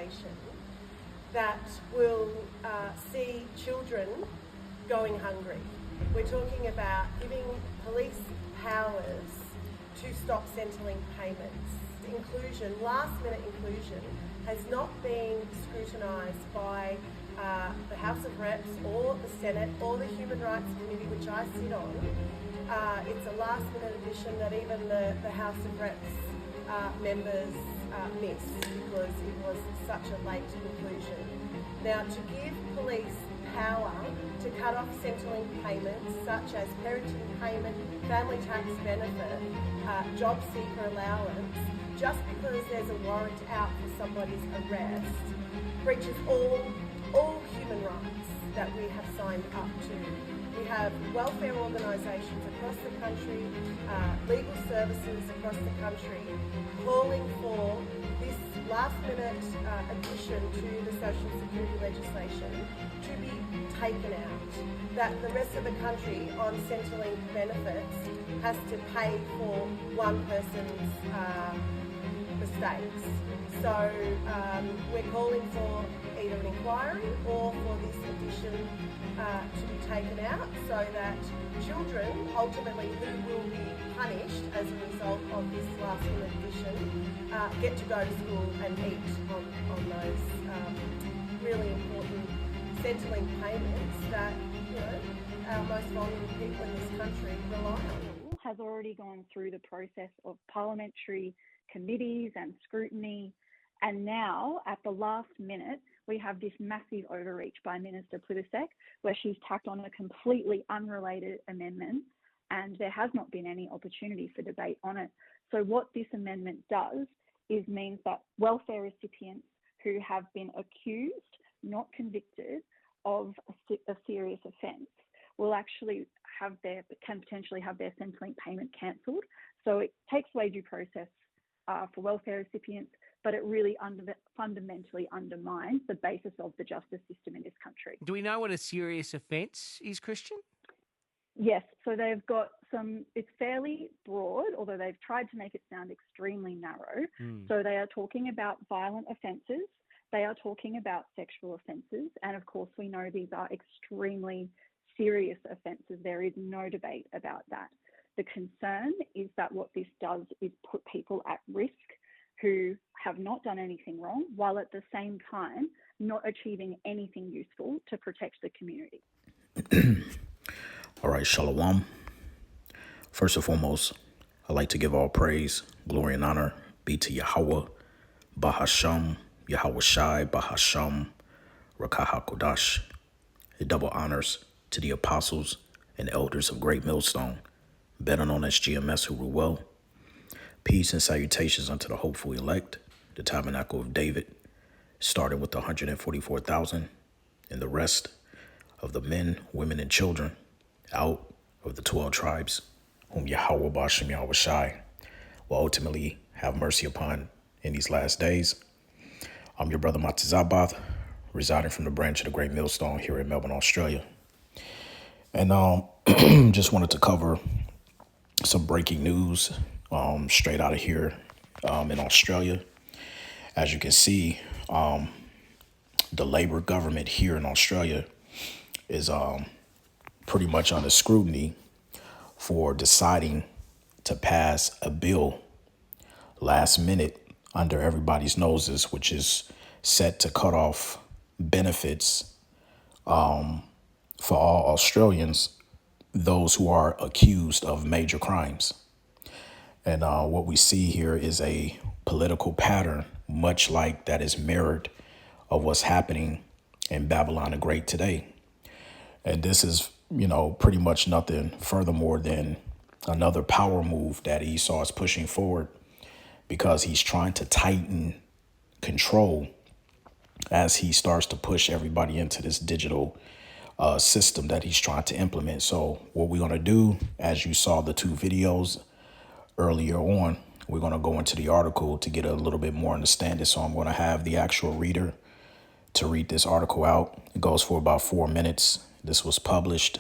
legislation that will see children going hungry. We're talking about giving police powers to stop Centrelink payments. Inclusion, last-minute inclusion, has not been scrutinised by the House of Reps or the Senate or the Human Rights Committee, which I sit on. It's a last-minute addition that even the House of Reps members missed because it was such a late inclusion. Now, to give police power to cut off Centrelink payments such as parenting payment, family tax benefit, job seeker allowance, just because there's a warrant out for somebody's arrest, breaches all human rights that we have signed up to. We have welfare organisations across the country, legal services across the country, calling for this last-minute addition to the Social Security legislation to be taken out. That the rest of the country on Centrelink benefits has to pay for one person's mistakes. So we're calling for either an inquiry or for this addition to be taken out so that children, ultimately who will be punished as a result of this last minute addition, get to go to school and eat on those really important Centrelink payments that, you know, our most vulnerable people in this country rely on. Has already gone through the process of parliamentary committees and scrutiny, and now at the last minute we have this massive overreach by Minister Plibersek where she's tacked on a completely unrelated amendment and there has not been any opportunity for debate on it. So what this amendment does is means that welfare recipients who have been accused, not convicted, of a serious offence will actually can potentially have their Centrelink payment cancelled. So it takes away due process for welfare recipients, but it really fundamentally undermines the basis of the justice system in this country. Do we know what a serious offence is, Christian? Yes, so they've got it's fairly broad, although they've tried to make it sound extremely narrow. So they are talking about violent offences, they are talking about sexual offences, and of course we know these are extremely serious offences. There is no debate about that. The concern is that what this does is put people at risk who have not done anything wrong, while at the same time not achieving anything useful to protect the community. All right, Shalom. First and foremost, I'd like to give all praise, glory, and honor be to Yahweh, Bahasham, Yahweh Shai, Bahasham, Rakah HaKodash. Double honors to the apostles and elders of Great Millstone, better known as GMS, who rule well. Peace and salutations unto the hopeful elect, the tabernacle of David, starting with the 144,000 and the rest of the men, women, and children out of the 12 tribes, whom Yahweh Bashem Yahweh Shai will ultimately have mercy upon in these last days. I'm your brother Matizabath, residing from the branch of the Great Millstone here in Melbourne, Australia. And just wanted to cover some breaking news straight out of here in Australia. As you can see, the Labor government here in Australia is pretty much under scrutiny for deciding to pass a bill last minute under everybody's noses, which is set to cut off benefits for all Australians, those who are accused of major crimes. And what we see here is a political pattern, much like that is mirrored of what's happening in Babylon the Great today. And this is, pretty much nothing furthermore than another power move that Esau is pushing forward, because he's trying to tighten control as he starts to push everybody into this digital system that he's trying to implement. So what we're going to do, as you saw the two videos earlier on, we're going to go into the article to get a little bit more understanding. So I'm going to have the actual reader to read this article out. It goes for about 4 minutes. This was published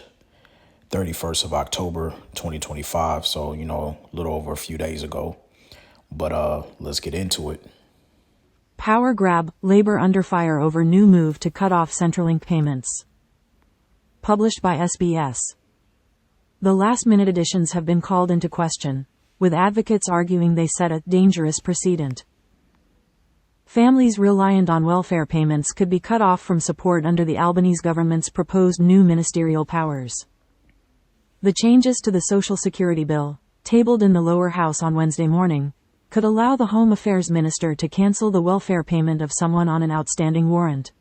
31st of October, 2025. So, a little over a few days ago. But let's get into it. Power grab, Labour under fire over new move to cut off Centrelink payments. Published by SBS. The last-minute additions have been called into question, with advocates arguing they set a dangerous precedent. Families reliant on welfare payments could be cut off from support under the Albanese government's proposed new ministerial powers. The changes to the Social Security Bill, tabled in the lower house on Wednesday morning, could allow the Home Affairs Minister to cancel the welfare payment of someone on an outstanding warrant.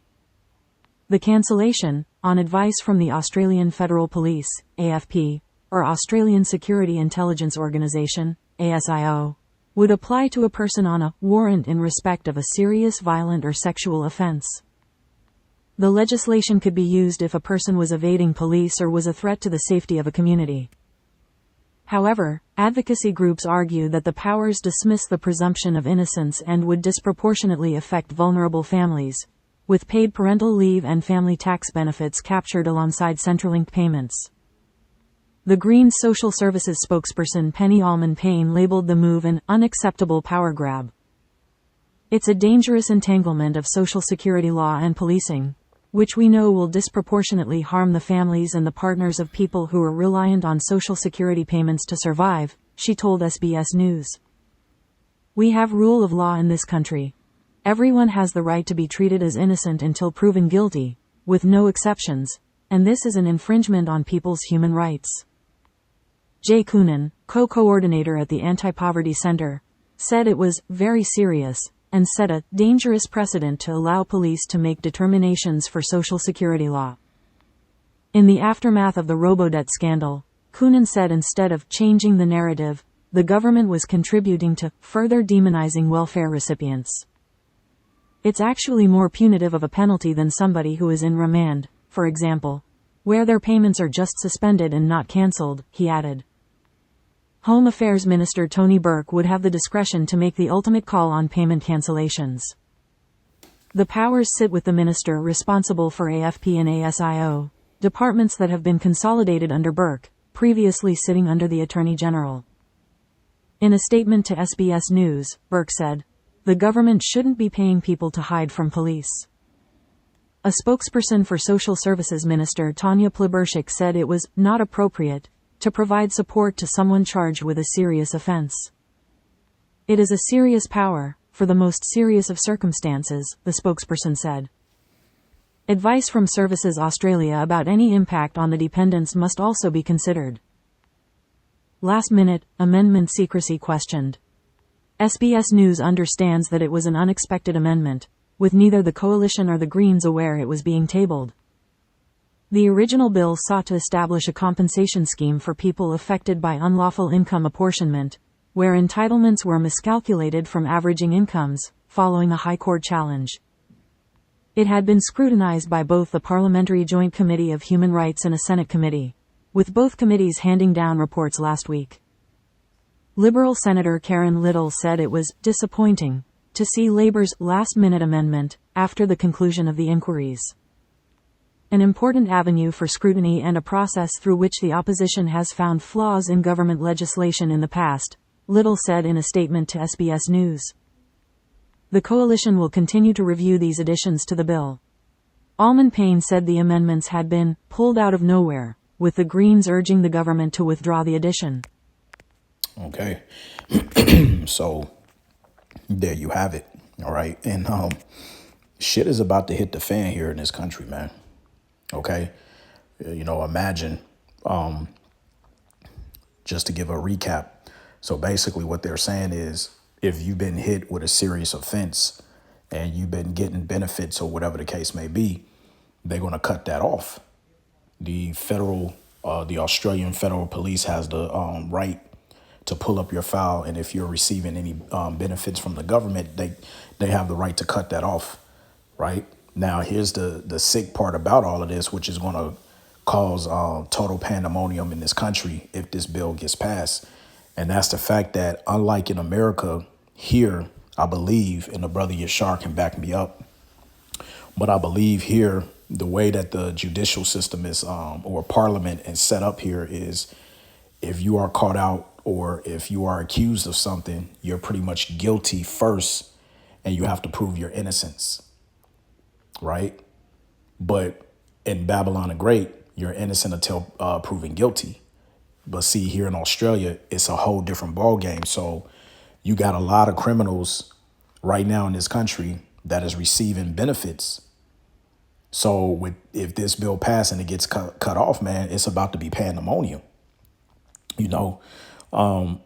The cancellation, on advice from the Australian Federal Police, AFP, or Australian Security Intelligence Organisation, ASIO, would apply to a person on a warrant in respect of a serious violent or sexual offence. The legislation could be used if a person was evading police or was a threat to the safety of a community. However, advocacy groups argue that the powers dismiss the presumption of innocence and would disproportionately affect vulnerable families, with paid parental leave and family tax benefits captured alongside Centrelink payments. The Greens Social Services spokesperson Penny Allman-Payne labeled the move an unacceptable power grab. It's a dangerous entanglement of Social Security law and policing, which we know will disproportionately harm the families and the partners of people who are reliant on Social Security payments to survive, she told SBS News. We have rule of law in this country. Everyone has the right to be treated as innocent until proven guilty, with no exceptions, and this is an infringement on people's human rights. Jay Coonan, co-coordinator at the Anti-Poverty Center, said it was very serious and set a dangerous precedent to allow police to make determinations for Social Security law. In the aftermath of the Robodebt scandal, Coonan said instead of changing the narrative, the government was contributing to further demonizing welfare recipients. It's actually more punitive of a penalty than somebody who is in remand, for example, where their payments are just suspended and not cancelled, he added. Home Affairs Minister Tony Burke would have the discretion to make the ultimate call on payment cancellations. The powers sit with the minister responsible for AFP and ASIO, departments that have been consolidated under Burke, previously sitting under the Attorney General. In a statement to SBS News, Burke said, "The government shouldn't be paying people to hide from police." A spokesperson for Social Services Minister Tanya Plibersek said it was not appropriate to provide support to someone charged with a serious offense. It is a serious power, for the most serious of circumstances, the spokesperson said. Advice from Services Australia about any impact on the dependents must also be considered. Last-minute, amendment secrecy questioned. SBS News understands that it was an unexpected amendment, with neither the Coalition or the Greens aware it was being tabled. The original bill sought to establish a compensation scheme for people affected by unlawful income apportionment, where entitlements were miscalculated from averaging incomes, following a High Court challenge. It had been scrutinized by both the Parliamentary Joint Committee of Human Rights and a Senate committee, with both committees handing down reports last week. Liberal Senator Karen Little said it was disappointing to see Labour's last-minute amendment after the conclusion of the inquiries. An important avenue for scrutiny and a process through which the opposition has found flaws in government legislation in the past, Little said in a statement to SBS News. The Coalition will continue to review these additions to the bill. Allman-Payne said the amendments had been pulled out of nowhere, with the Greens urging the government to withdraw the addition. Okay. So, there you have it. All right. And shit is about to hit the fan here in this country, man. Okay. Imagine, just to give a recap. So basically what they're saying is if you've been hit with a serious offense and you've been getting benefits or whatever the case may be, they're going to cut that off. The Australian Federal Police has the right to pull up your file. And if you're receiving any benefits from the government, they have the right to cut that off. Right. Now, here's the sick part about all of this, which is going to cause total pandemonium in this country if this bill gets passed. And that's the fact that unlike in America here, I believe, and the brother Yashar can back me up, but I believe here the way that the judicial system is or parliament is set up here is if you are caught out or if you are accused of something, you're pretty much guilty first. and you have to prove your innocence, right? But in Babylon the Great, you're innocent until proven guilty. But see, here in Australia, it's a whole different ball game. So you got a lot of criminals right now in this country that is receiving benefits. So if this bill passed and it gets cut off, man, it's about to be pandemonium.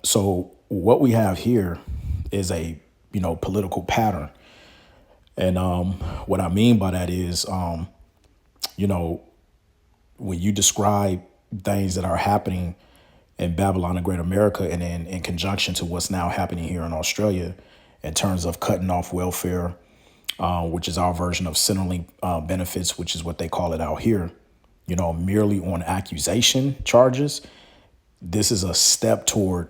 So what we have here is a political pattern, and what I mean by that is when you describe things that are happening in Babylon and Great America, and then in conjunction to what's now happening here in Australia in terms of cutting off welfare, which is our version of Centrelink benefits, which is what they call it out here, merely on accusation charges. This is a step toward,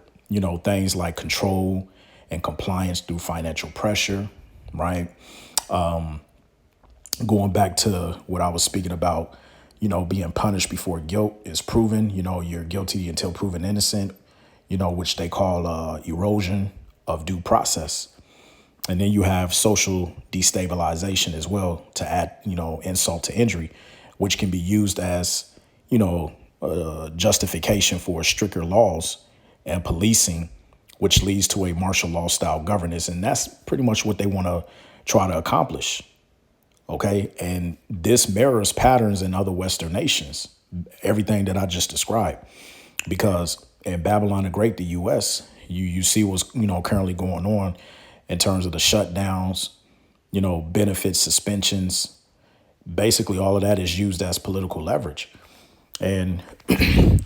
things like control and compliance through financial pressure, right? Going back to what I was speaking about, being punished before guilt is proven. You're guilty until proven innocent, which they call erosion of due process. And then you have social destabilization as well to add, insult to injury, which can be used as, justification for stricter laws and policing, which leads to a martial law style governance. And that's pretty much what they want to try to accomplish. OK, and this mirrors patterns in other Western nations, everything that I just described, because in Babylon the Great, the U.S., you see what's, currently going on in terms of the shutdowns, benefits, suspensions. Basically, all of that is used as political leverage. And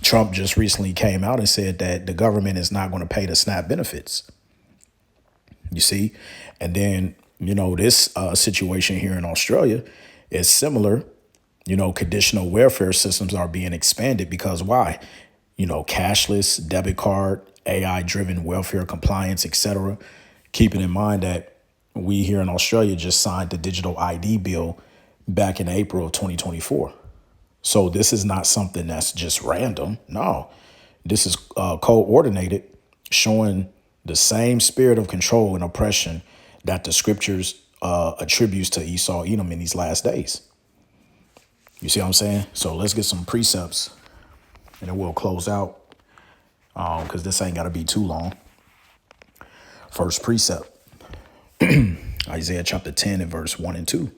Trump just recently came out and said that the government is not going to pay the SNAP benefits. You see, and then this situation here in Australia is similar. Conditional welfare systems are being expanded because why? Cashless, debit card, AI-driven welfare compliance, etc. Keeping in mind that we here in Australia just signed the digital ID bill back in April of 2024. So this is not something that's just random. No, this is coordinated, showing the same spirit of control and oppression that the scriptures attributes to Esau, Edom in these last days. You see what I'm saying? So let's get some precepts and then we'll close out because this ain't got to be too long. First precept, Isaiah chapter 10 and verse 1 and 2.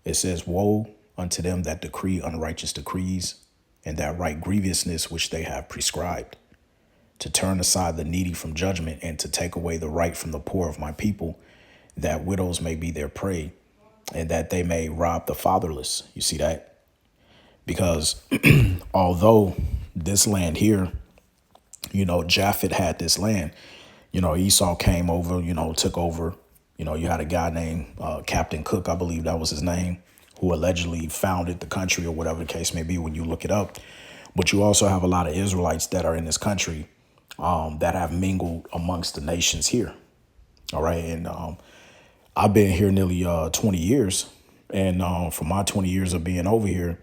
It says, woe unto them that decree unrighteous decrees and that write grievousness which they have prescribed, to turn aside the needy from judgment and to take away the right from the poor of my people, that widows may be their prey and that they may rob the fatherless. You see that? Because although this land here, Japhet had this land, Esau came over, took over. You had a guy named Captain Cook, I believe that was his name, who allegedly founded the country or whatever the case may be when you look it up. But you also have a lot of Israelites that are in this country that have mingled amongst the nations here. All right. And I've been here nearly 20 years. And for my 20 years of being over here,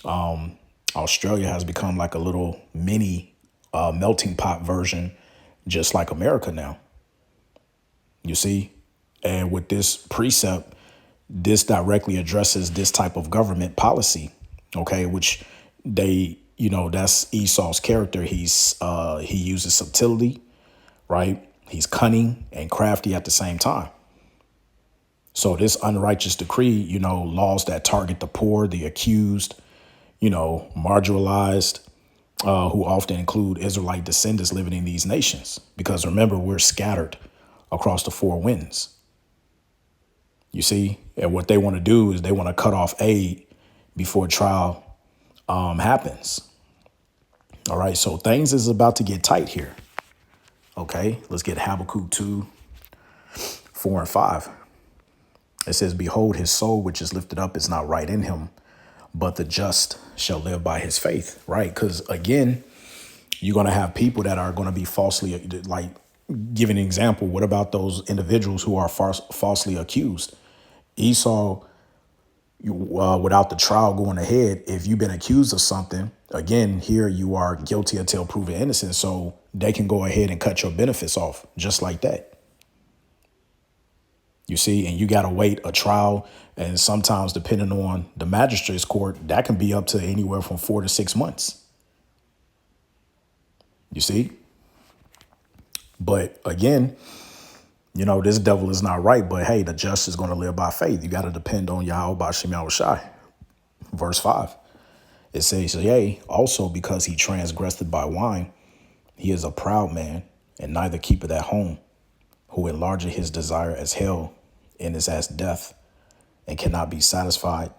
Australia has become like a little mini melting pot version, just like America now. You see? And with this precept, this directly addresses this type of government policy, okay, which they, that's Esau's character. He uses subtlety, right? He's cunning and crafty at the same time. So this unrighteous decree, laws that target the poor, the accused, marginalized, who often include Israelite descendants living in these nations. Because remember, we're scattered across the four winds. You see, and what they want to do is they want to cut off aid before trial happens. All right, so things is about to get tight here. Okay, let's get Habakkuk 2, 4 and 5. It says, behold, his soul which is lifted up is not right in him, but the just shall live by his faith. Right, because again, you're going to have people that are going to be falsely, like, give an example. What about those individuals who are falsely accused? Esau, without the trial going ahead, if you've been accused of something, again, here you are guilty until proven innocent. So they can go ahead and cut your benefits off just like that. You see, and you got to wait a trial. And sometimes, depending on the magistrate's court, that can be up to anywhere from 4 to 6 months. You see? But again, you know, this devil is not right. But hey, the just is going to live by faith. You got to depend on Yahweh B'Shem Yahweh Shai. Verse 5. It says, yea, also because he transgressed by wine, he is a proud man, and neither keepeth at home, who enlargeth his desire as hell, and is as death, and cannot be satisfied,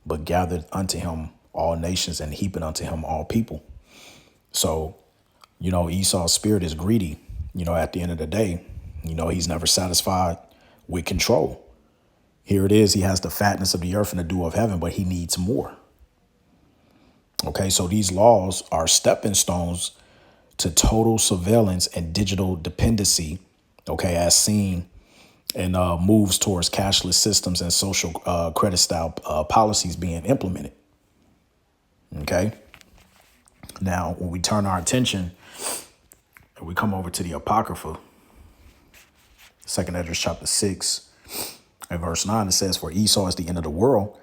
but gathered unto him all nations, and heaping unto him all people. So, you know, Esau's spirit is greedy. You know, at the end of the day, you know, he's never satisfied with control. Here it is. He has the fatness of the earth and the dew of heaven, but he needs more. Okay, so these laws are stepping stones to total surveillance and digital dependency, okay, as seen and moves towards cashless systems and social credit style policies being implemented. Okay. Now, when we turn our attention and we come over to the Apocrypha, 2nd Esdras chapter 6 and verse 9, it says, for Esau is the end of the world,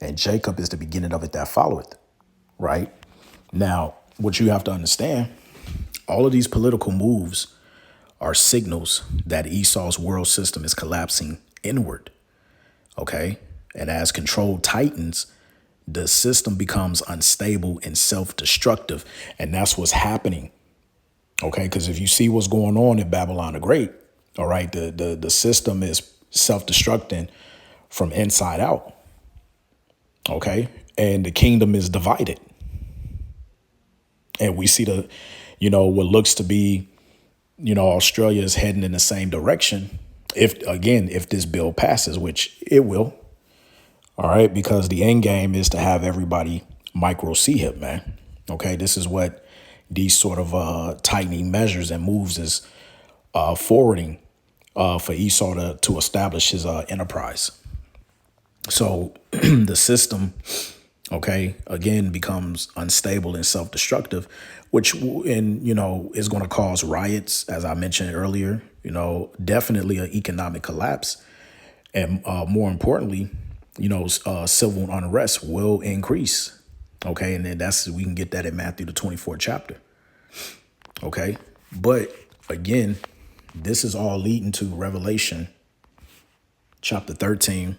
and Jacob is the beginning of it that followeth. Right. Now, what you have to understand, all of these political moves are signals that Esau's world system is collapsing inward. OK, and as control tightens, the system becomes unstable and self-destructive. And that's what's happening. OK, because if you see what's going on in Babylon the Great, all right, the system is self-destructing from inside out. OK, and the kingdom is divided. And we see what looks to be, Australia is heading in the same direction. If this bill passes, which it will. All right. Because the end game is to have everybody micro CHIP, man. OK, this is what these sort of tightening measures and moves is forwarding for Esau to establish his enterprise. So the system, okay, again, becomes unstable and self-destructive, which, is going to cause riots, as I mentioned earlier, definitely an economic collapse. And more importantly, civil unrest will increase. OK, and then we can get that in Matthew, the 24th chapter. OK, but again, this is all leading to Revelation chapter 13.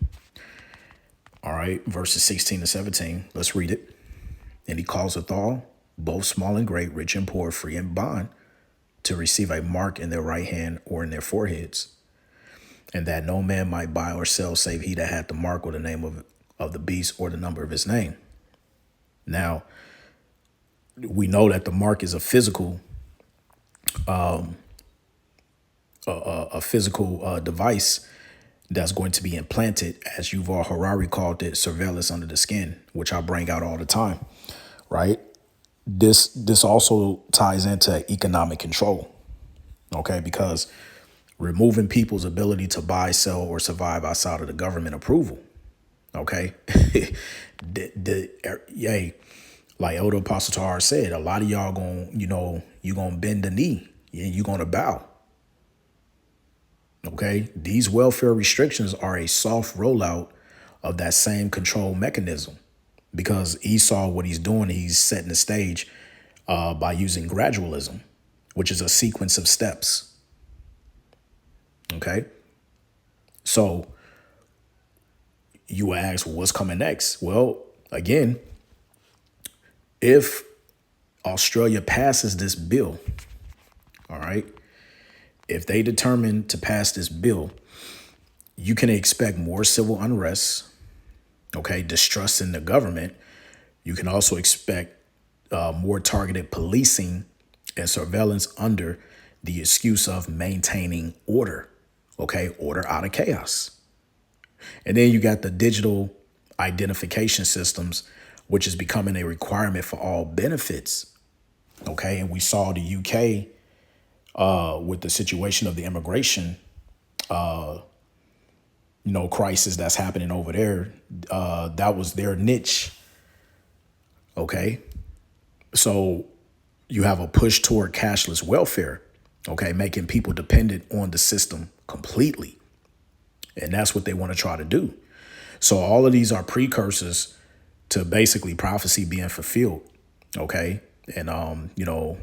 All right, verses 16 to 17. Let's read it. And he causeth all, both small and great, rich and poor, free and bond, to receive a mark in their right hand or in their foreheads, and that no man might buy or sell save he that had the mark or the name of the beast or the number of his name. Now, we know that the mark is a physical device that's going to be implanted, as Yuval Harari called it, surveillance under the skin, which I bring out all the time, right? This also ties into economic control, okay? Because removing people's ability to buy, sell, or survive outside of the government approval, okay? Like Elder Apostle Tahar said, a lot of y'all you're gonna bend the knee and you're gonna bow. OK, these welfare restrictions are a soft rollout of that same control mechanism, because Esau, what he's doing, he's setting the stage by using gradualism, which is a sequence of steps. OK, so you will ask, well, what's coming next? Well, again, if Australia passes this bill, all right, if they determine to pass this bill, you can expect more civil unrest, okay, distrust in the government. You can also expect more targeted policing and surveillance under the excuse of maintaining order, okay, order out of chaos. And then you got the digital identification systems, which is becoming a requirement for all benefits, okay, and we saw the UK with the situation of the immigration, crisis that's happening over there. That was their niche. OK, so you have a push toward cashless welfare, OK, making people dependent on the system completely. And that's what they want to try to do. So all of these are precursors to basically prophecy being fulfilled. Okay. And,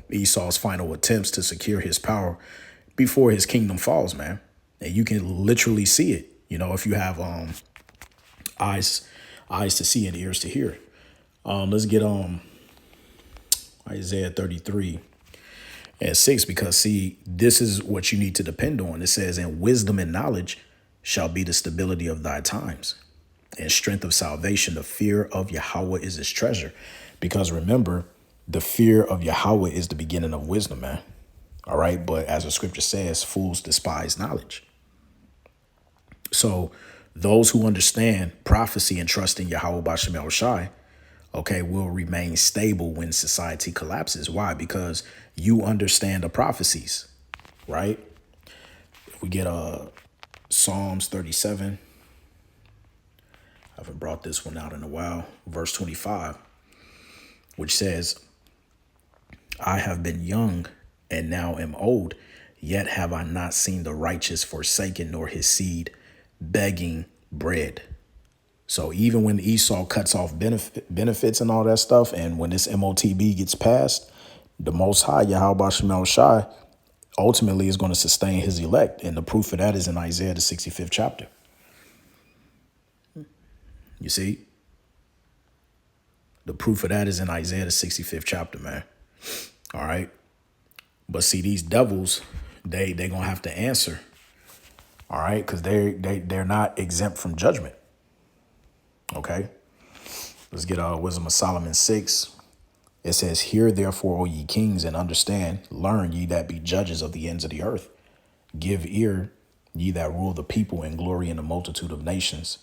Esau's final attempts to secure his power before his kingdom falls, man. And you can literally see it, if you have eyes to see and ears to hear. Let's get Isaiah 33:6, because see, this is what you need to depend on. It says, "And wisdom and knowledge shall be the stability of thy times, and strength of salvation. The fear of Yahweh is his treasure." Because remember, the fear of Yahweh is the beginning of wisdom, man. All right. But as the scripture says, fools despise knowledge. So those who understand prophecy and trust in Yahweh Bashem El Shai, okay, will remain stable when society collapses. Why? Because you understand the prophecies, right? If we get Psalms 37, I haven't brought this one out in a while, verse 25, which says, "I have been young and now am old, yet have I not seen the righteous forsaken, nor his seed begging bread." So even when Esau cuts off benefits and all that stuff, and when this MOTB gets passed, the Most High, Yahweh Bashem El Shai, ultimately is going to sustain his elect. And the proof of that is in Isaiah, the 65th chapter. You see? The proof of that is in Isaiah, the 65th chapter, man. All right. But see, these devils, they're going to have to answer. All right. Because they're not exempt from judgment. Okay. Let's get Wisdom of Solomon 6. It says, "Hear therefore, O ye kings, and understand, learn ye that be judges of the ends of the earth. Give ear, ye that rule the people, and glory in the multitude of nations.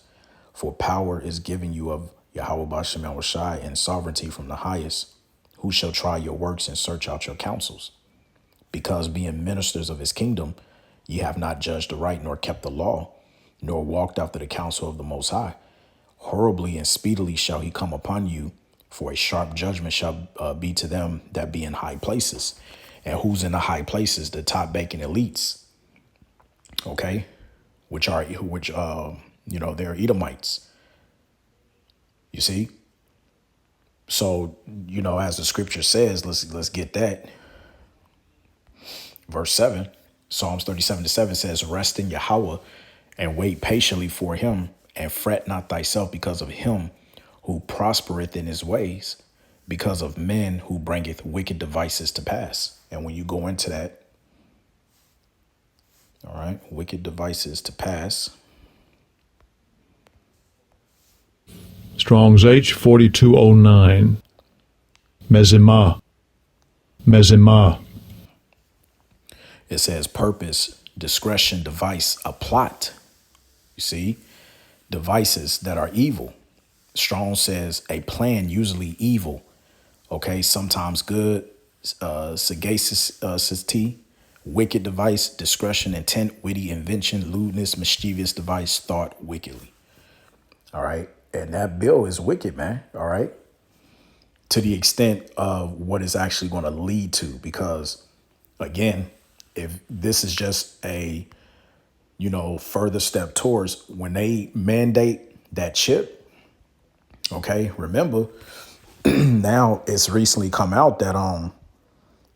For power is given you of Yahweh Bashem El Shai, and sovereignty from the highest. Who shall try your works and search out your counsels? Because being ministers of his kingdom, ye have not judged aright, nor kept the law, nor walked after the counsel of the Most High. Horribly and speedily shall he come upon you, for a sharp judgment shall be to them that be in high places." And who's in the high places? The top banking elites. Okay, which they're Edomites. You see. So as the scripture says, let's get that. Verse 7, Psalms 37:7 says, "Rest in Yahweh and wait patiently for him, and fret not thyself because of him who prospereth in his ways, because of men who bringeth wicked devices to pass." And when you go into that, all right, wicked devices to pass. Strong's H 4209. Mezimah. It says purpose, discretion, device, a plot. You see, devices that are evil. Strong says a plan, usually evil. Okay, sometimes good, sagacity, wicked device, discretion, intent, witty invention, lewdness, mischievous device, thought wickedly. All right. And that bill is wicked, man. All right. To the extent of what it's actually going to lead to, because again, if this is just a, further step towards when they mandate that chip. Okay. Remember, now it's recently come out that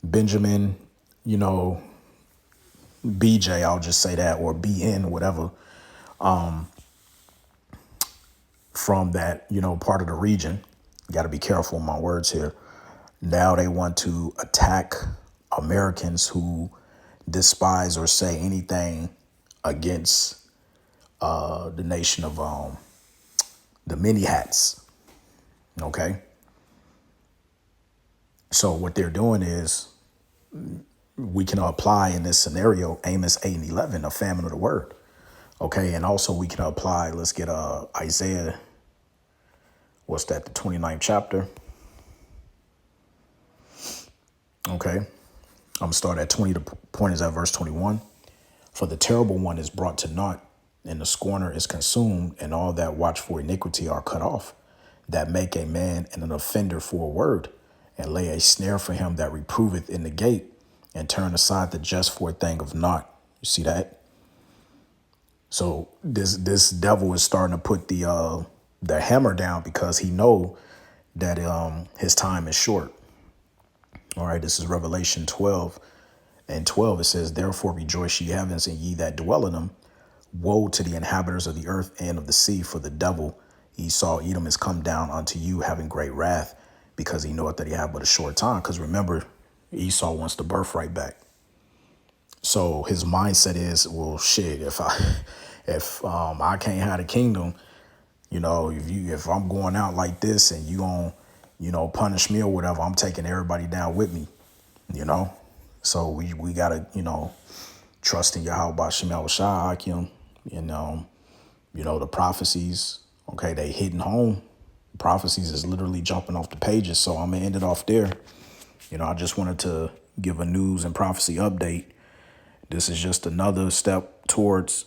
Benjamin, BJ, I'll just say that, or BN, whatever, from that, part of the region. Got to be careful with my words here. Now they want to attack Americans who despise or say anything against the nation of the mini hats. Okay. So what they're doing is we can apply in this scenario Amos 8:11, a famine of the word. Okay. And also we can apply, let's get Isaiah, what's that, the 29th chapter. Okay. I'm going to start at 20. The point is at verse 21. "For the terrible one is brought to naught, and the scorner is consumed, and all that watch for iniquity are cut off, that make a man and an offender for a word, and lay a snare for him that reproveth in the gate, and turn aside the just for a thing of naught." You see that? So this devil is starting to put the hammer down because he know that his time is short. All right, this is Revelation 12:12. It says, "Therefore rejoice, ye heavens, and ye that dwell in them. Woe to the inhabitants of the earth and of the sea, for the devil Esau Edom is come down unto you, having great wrath, because he knoweth that he have but a short time." Because remember, Esau wants the birthright back. So his mindset is, well, shit, if I can't have the kingdom, if I'm going out like this and you gonna, punish me or whatever, I'm taking everybody down with me, So we gotta, trust in Yahweh Bashim Yahushua Hakim, and the prophecies. Okay, they hitting home. Prophecies is literally jumping off the pages. So I'm gonna end it off there. I just wanted to give a news and prophecy update. This is just another step towards,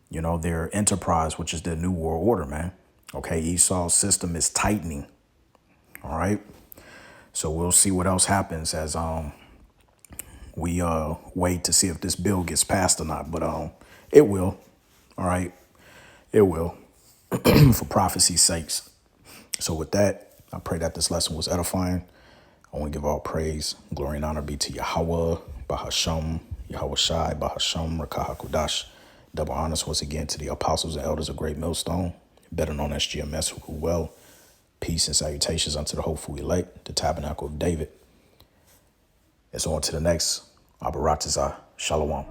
their enterprise, which is their new world order, man. Okay, Esau's system is tightening. All right. So we'll see what else happens as we wait to see if this bill gets passed or not. But it will. All right. It will for prophecy's sakes. So with that, I pray that this lesson was edifying. I want to give all praise, glory, and honor be to Yahweh, Bahasham, Yahweh Shai, Bahasham, Rakah HaKodash. Double honors once again to the apostles and elders of Great Millstone, better known as GMS, who rule well. Peace and salutations unto the hopeful elect, the tabernacle of David. It's on to the next. Abaratazah. Shalom.